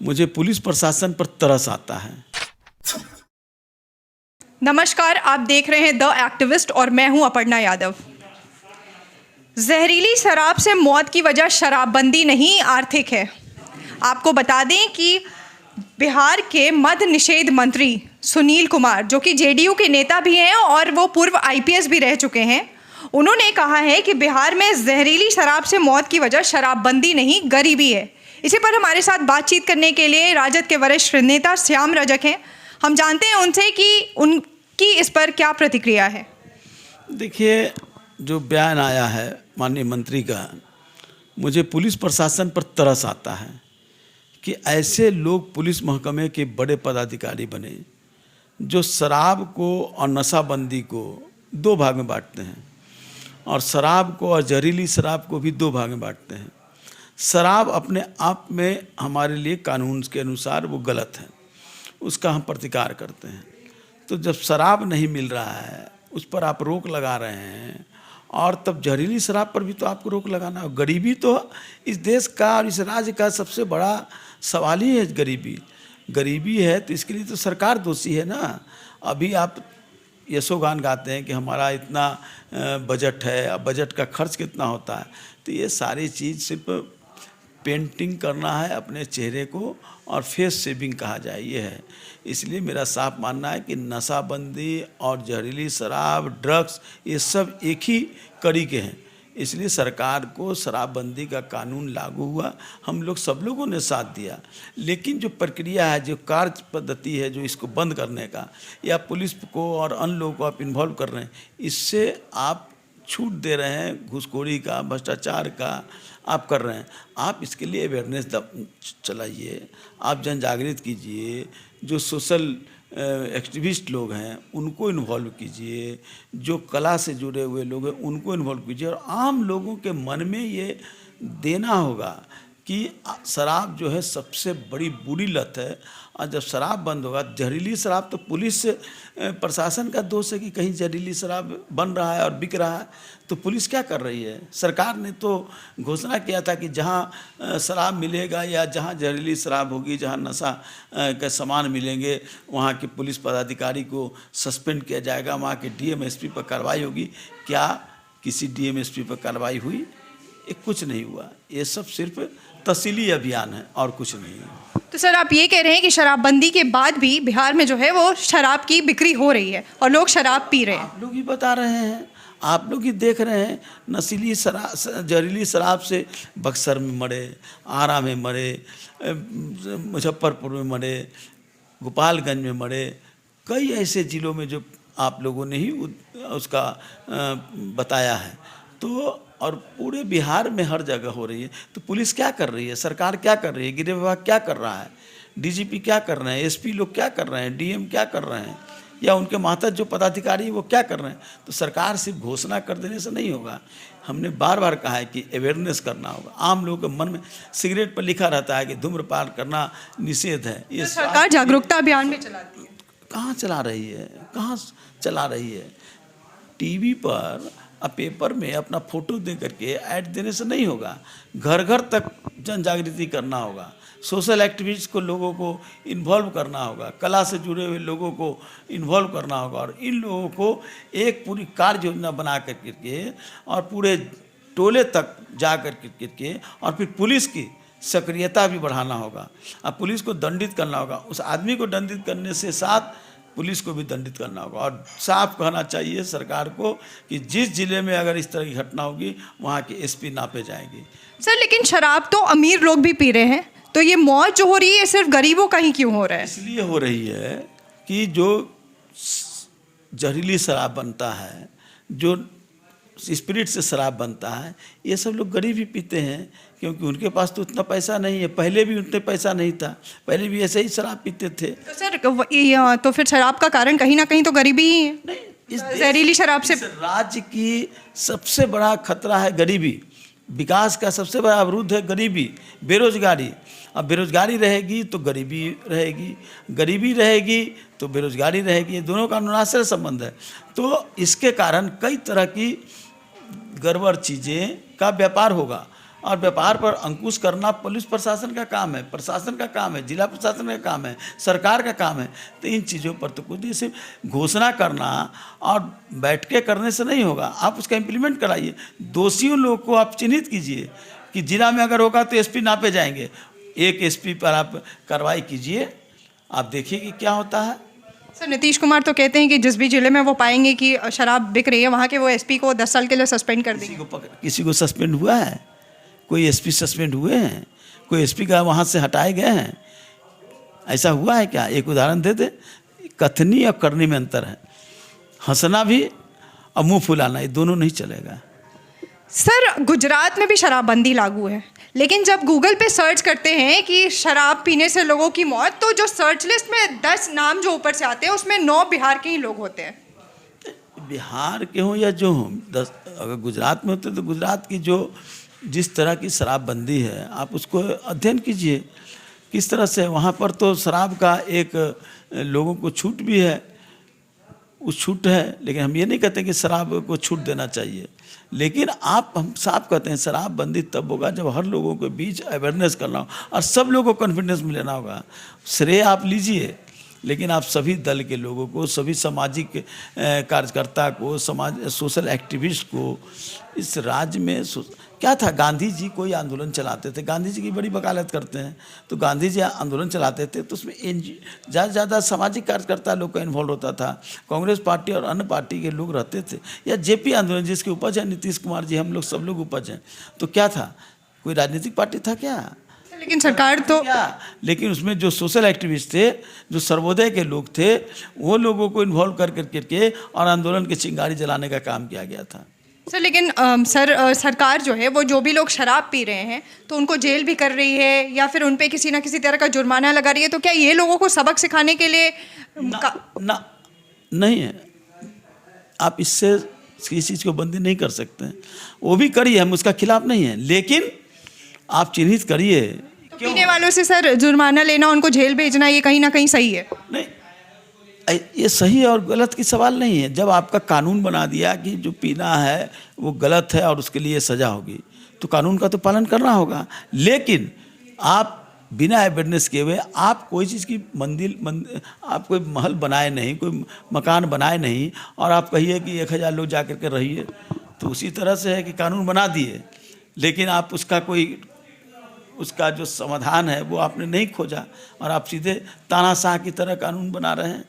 मुझे पुलिस प्रशासन पर तरस आता है। नमस्कार, आप देख रहे हैं द एक्टिविस्ट और मैं हूं अपर्णा यादव। जहरीली शराब से मौत की वजह शराबबंदी नहीं, आर्थिक है। आपको बता दें कि बिहार के मद्य निषेध मंत्री सुनील कुमार, जो कि जेडीयू के नेता भी हैं और वो पूर्व आईपीएस भी रह चुके हैं, उन्होंने कहा है कि बिहार में जहरीली शराब से मौत की वजह शराबबंदी नहीं, गरीबी है। इसी पर हमारे साथ बातचीत करने के लिए राजद के वरिष्ठ नेता श्याम रजक हैं। हम जानते हैं उनसे कि उनकी इस पर क्या प्रतिक्रिया है। देखिए, जो बयान आया है माननीय मंत्री का, मुझे पुलिस प्रशासन पर तरस आता है कि ऐसे लोग पुलिस महकमे के बड़े पदाधिकारी बने जो शराब को और नशाबंदी को दो भाग में बांटते हैं, और शराब को और जहरीली शराब को भी दो भाग में बांटते हैं। शराब अपने आप में हमारे लिए कानून के अनुसार वो गलत है, उसका हम प्रतिकार करते हैं। तो जब शराब नहीं मिल रहा है उस पर आप रोक लगा रहे हैं, और तब जहरीली शराब पर भी तो आपको रोक लगाना है। गरीबी तो इस देश का और इस राज्य का सबसे बड़ा सवाल ही है। गरीबी है तो इसके लिए तो सरकार दोषी है ना। अभी आप यशोगान गाते हैं कि हमारा इतना बजट है, अब बजट का खर्च कितना होता है। तो ये सारी चीज़ सिर्फ पेंटिंग करना है अपने चेहरे को, और फेस सेविंग कहा जाए ये है। इसलिए मेरा साफ मानना है कि नशाबंदी और जहरीली शराब, ड्रग्स, ये सब एक ही कड़ी के हैं। इसलिए सरकार को शराबबंदी का कानून लागू हुआ, हम लोग सब लोगों ने साथ दिया। लेकिन जो प्रक्रिया है, जो कार्य पद्धति है, जो इसको बंद करने का, या पुलिस को और अन्य लोगों को आप इन्वॉल्व कर रहे हैं, इससे आप छूट दे रहे हैं घूसखोरी का, भ्रष्टाचार का आप कर रहे हैं। आप इसके लिए अवेयरनेस चलाइए, आप जन जागृत कीजिए, जो सोशल एक्टिविस्ट लोग हैं उनको इन्वॉल्व कीजिए, जो कला से जुड़े हुए लोग हैं उनको इन्वॉल्व कीजिए, और आम लोगों के मन में ये देना होगा कि शराब जो है सबसे बड़ी बुरी लत है। और जब शराब बंद होगा, जहरीली शराब, तो पुलिस प्रशासन का दोष है कि कहीं जहरीली शराब बन रहा है और बिक रहा है, तो पुलिस क्या कर रही है? सरकार ने तो घोषणा किया था कि जहां शराब मिलेगा या जहां जहरीली शराब होगी, जहां नशा के सामान मिलेंगे, वहां के पुलिस पदाधिकारी को सस्पेंड किया जाएगा, वहां के डीएम एसपी पर कार्रवाई होगी। क्या किसी डीएम एसपी पर कार्रवाई हुई? ये कुछ नहीं हुआ। ये सब सिर्फ तस्लीली अभियान है और कुछ नहीं है। तो सर, आप ये कह रहे हैं कि शराबबंदी के बाद भी बिहार में जो है वो शराब की बिक्री हो रही है और लोग शराब पी रहे हैं। आप लोग ही बता रहे हैं, आप लोग ही देख रहे हैं। नशीली शराब, जहरीली शराब से बक्सर में मरे, आरा में मरे, मुजफ्फरपुर में मरे, गोपालगंज में मरे, कई ऐसे ज़िलों में जो आप लोगों ने ही उसका बताया है। तो और पूरे बिहार में हर जगह हो रही है। तो पुलिस क्या कर रही है? सरकार क्या कर रही है? गृह विभाग क्या कर रहा है? डीजीपी क्या कर रहे हैं? एसपी लोग क्या कर रहे हैं? डीएम क्या कर रहे हैं? या उनके मातहत जो पदाधिकारी वो क्या कर रहे हैं? तो सरकार सिर्फ घोषणा कर देने से नहीं होगा। हमने बार बार कहा है कि अवेयरनेस करना होगा। आम लोगों के मन में सिगरेट पर लिखा रहता है कि धूम्रपान करना निषेध है। ये तो सरकार जागरूकता अभियान भी चलाती है। कहाँ चला रही है? कहाँ चला रही है? टीवी पर और पेपर में अपना फोटो दे करके ऐड देने से नहीं होगा। घर घर तक जन जागृति करना होगा। सोशल एक्टिविस्ट को, लोगों को इन्वॉल्व करना होगा। कला से जुड़े हुए लोगों को इन्वॉल्व करना होगा, और इन लोगों को एक पूरी कार्य योजना बना करके और पूरे टोले तक जा करके, और फिर पुलिस की सक्रियता भी बढ़ाना होगा। अब पुलिस को दंडित करना होगा। उस आदमी को दंडित करने से साथ पुलिस को भी दंडित करना होगा। और साफ कहना चाहिए सरकार को कि जिस जिले में अगर इस तरह की घटना होगी, वहाँ के एसपी नापे जाएंगे। सर, लेकिन शराब तो अमीर लोग भी पी रहे हैं, तो ये मौत जो हो रही है सिर्फ गरीबों का ही क्यों हो रहा है? इसलिए हो रही है कि जो जहरीली शराब बनता है, जो स्पिरिट से शराब बनता है, ये सब लोग गरीब ही पीते हैं, क्योंकि उनके पास तो उतना पैसा नहीं है। पहले भी उतने पैसा नहीं था, पहले भी ऐसे ही शराब पीते थे। तो सर, तो फिर शराब का कारण कहीं ना कहीं तो गरीबी ही है। नहीं, इस जहरीली शराब से राज्य की सबसे बड़ा खतरा है गरीबी। विकास का सबसे बड़ा अवरुद्ध है गरीबी, बेरोजगारी। अब बेरोजगारी रहेगी तो गरीबी रहेगी, गरीबी रहेगी तो बेरोजगारी रहेगी। ये दोनों का अनुनासिक संबंध है। तो इसके कारण कई तरह की गड़बड़ चीज़ें का व्यापार होगा। और व्यापार पर अंकुश करना पुलिस प्रशासन का काम है, प्रशासन का काम है, जिला प्रशासन का काम है, सरकार का काम है। तो इन चीज़ों पर तो कुछ सिर्फ घोषणा करना और बैठ के करने से नहीं होगा, आप उसका इम्प्लीमेंट कराइए। दोषियों लोग को आप चिन्हित कीजिए कि जिला में अगर होगा तो एसपी नापे जाएंगे, एक एसपी पर आप कार्रवाई कीजिए, आप देखिए कि क्या होता है। सर नीतीश कुमार तो कहते हैं कि जिस भी जिले में वो पाएंगे कि शराब बिक रही है वहाँ के वो एसपी को 10 साल के लिए सस्पेंड कर देंगे। किसी को सस्पेंड हुआ है? कोई एसपी सस्पेंड हुए हैं? कोई एसपी का वहाँ से हटाए गए हैं? ऐसा हुआ है क्या? एक उदाहरण दे दे। कथनी और करनी में अंतर है। हंसना भी और मुंह फुलाना, ये दोनों नहीं चलेगा। सर गुजरात में भी शराबबंदी लागू है, लेकिन जब गूगल पे सर्च करते हैं कि शराब पीने से लोगों की मौत, तो जो सर्च लिस्ट में 10 नाम जो ऊपर से आते हैं उसमें 9 बिहार के ही लोग होते हैं। बिहार के हों या जो हों, 10 अगर गुजरात में होते तो गुजरात की जो जिस तरह की शराबबंदी है आप उसको अध्ययन कीजिए किस तरह से। वहाँ पर तो शराब का एक लोगों को छूट भी है, उस छूट है, लेकिन हम ये नहीं कहते कि शराब को छूट देना चाहिए। लेकिन हम साफ कहते हैं शराबबंदी तब होगा जब हर लोगों के बीच अवेयरनेस करना हो और सब लोगों को कॉन्फिडेंस में लेना होगा। श्रेय आप लीजिए, लेकिन आप सभी दल के लोगों को, सभी सामाजिक कार्यकर्ता को, सोशल एक्टिविस्ट को इस राज्य में क्या था, गांधी जी कोई आंदोलन चलाते थे, गांधी जी की बड़ी वकालत करते हैं, तो गांधी जी आंदोलन चलाते थे तो उसमें ज़्यादा से ज़्यादा सामाजिक कार्यकर्ता लोग का इन्वॉल्व होता था। कांग्रेस पार्टी और अन्य पार्टी के लोग रहते थे, या जेपी आंदोलन जिसकी उपज है नीतीश कुमार जी, हम लोग सब लोग उपज हैं। तो क्या था, कोई राजनीतिक पार्टी था क्या? लेकिन सरकार तो क्या, लेकिन उसमें जो सोशल एक्टिविस्ट थे, जो सर्वोदय के लोग थे, वो लोगों को इन्वॉल्व कर करके और आंदोलन की चिंगारी जलाने का काम किया गया था। सर लेकिन सरकार जो है वो जो भी लोग शराब पी रहे हैं तो उनको जेल भी कर रही है या फिर उन पे किसी ना किसी तरह का जुर्माना लगा रही है, तो क्या ये लोगों को सबक सिखाने के लिए नहीं है। आप इससे किसी चीज़ को बंदी नहीं कर सकते हैं, वो भी करिए, हम उसका खिलाफ नहीं है, लेकिन आप चिन्हित करिए। तो पीने वालों से सर जुर्माना लेना, उनको जेल भेजना, ये कहीं ना कहीं सही है? नहीं, ये सही और गलत की सवाल नहीं है। जब आपका कानून बना दिया कि जो पीना है वो गलत है और उसके लिए सज़ा होगी, तो कानून का तो पालन करना होगा। लेकिन आप बिना अवेयरनेस किए हुए आप कोई चीज़ की आप कोई महल बनाए नहीं, कोई मकान बनाए नहीं, और आप कहिए कि 1000 लोग जा कर के रहिए, तो उसी तरह से है कि कानून बना दिए, लेकिन आप उसका जो समाधान है वो आपने नहीं खोजा, और आप सीधे तानाशाह की तरह कानून बना रहे हैं।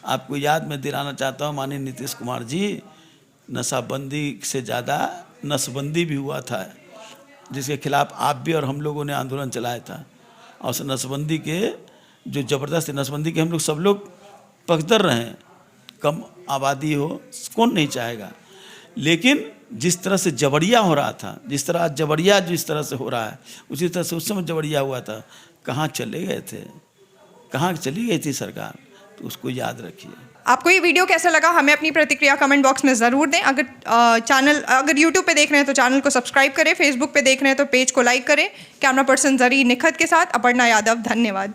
आपको याद मैं दिलाना चाहता हूँ, माननीय नीतीश कुमार जी, नशाबंदी से ज़्यादा नसबंदी भी हुआ था, जिसके खिलाफ आप भी और हम लोगों ने आंदोलन चलाया था। और उस नसबंदी के जो ज़बरदस्त नसबंदी के हम लोग सब लोग पक्षधर रहे हैं। कम आबादी हो कौन नहीं चाहेगा, लेकिन जिस तरह से जबरिया हो रहा था, जिस तरह से हो रहा है, उसी तरह से उस समय जबरिया हुआ था। कहाँ चले गए थे, कहाँ चली गई थी सरकार, तो उसको याद रखिए। आपको ये वीडियो कैसा लगा हमें अपनी प्रतिक्रिया कमेंट बॉक्स में ज़रूर दें। अगर यूट्यूब पे देख रहे हैं तो चैनल को सब्सक्राइब करें, फेसबुक पे देख रहे हैं तो पेज को लाइक करें। कैमरा पर्सन जरी निखत के साथ अपर्णा यादव, धन्यवाद।